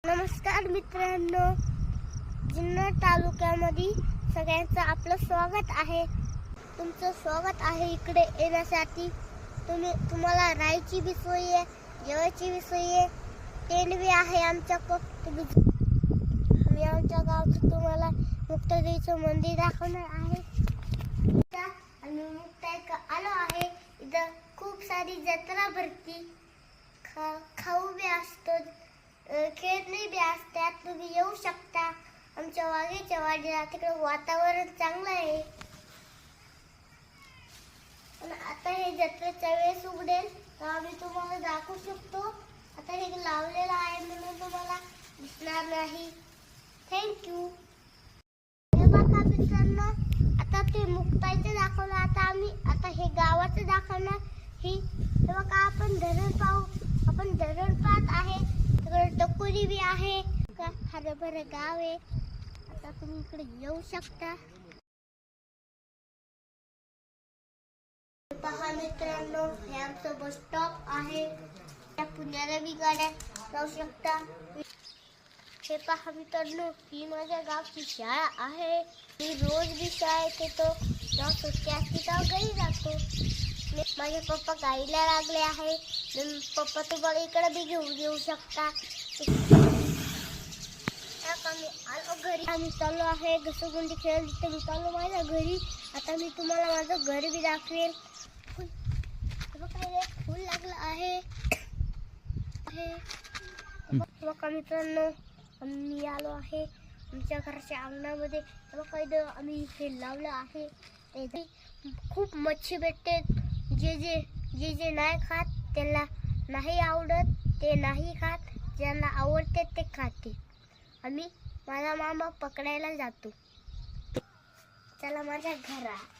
नमस्कार मित्रांनो, जुन्नर तालुक्यामध्ये सगळ्यांचं आपलं स्वागत आहे. तुमचं स्वागत आहे इकडे येण्यासाठी. तुम्हाला राहायची बी सोय आहे, जेवायची बी सोय आहे, टेंट बी आहे आमच्याकडं. आम्ही आमच्या गावचं तुम्हाला मुक्तादेवीचं मंदिर दाखवणार आहे. आम्ही मुक्ताईला आलो आहे. इथं खूप सारी जत्रा भरती, खाऊ बी असतो, खेळणी बी असतात. तुम्ही येऊ शकता आमच्या वाघेच्या वाडीला. तिकडे वातावरण चांगलं आहे. पण आता हे जत्रेच्या वेळेस उघडेल तर आम्ही तुम्हाला दाखवू शकतो. आता हे लावलेलं आहे म्हणून तुम्हाला दिसणार नाही. थँक्यू. हे बघा मित्रांनो, आता ते मुक्ताईचं दाखवलं, आता हे गावाचं दाखवणार. हे बघा, आपण धरण पाहू. आपण धरण पाहत आहे. टकोरी बी आहे, हरभरे गाव आहे. आता तुम्ही इकडे येऊ शकता. पहा मित्रांनो, हे आमचं बस स्टॉप आहे. या पुण्याला बी गाड्या जाऊ शकता. हे पहा मित्रांनो, ही माझ्या गावची शाळा आहे. मी रोज बी शाळेत येतो. जेव्हा सुट्टी असते तेव्हा घरी जातो. माझे पप्पा गाईला लागले आहे. पप्पा तुम्हाला इकडे बी घेऊन येऊ शकता. आम्ही चाललो आहे घसरगुंडी खेळायला. तिथे मी चाललो माझ्या घरी. आता मी तुम्हाला माझं घर बी दाखवेल. फुल लागलं आहे. बघा मित्रांनो, आम्ही आलो आहे आमच्या घराच्या अंगणामध्ये. बघा इथं आम्ही हे लावलं आहे. खूप मच्छी भेटते. जे नाही खात त्याला नाही आवडत, ते नाही खात. ज्यांना आवडते ते खाते. आम्ही माझा मामा पकडायला जातो. चला माझ्या घरात.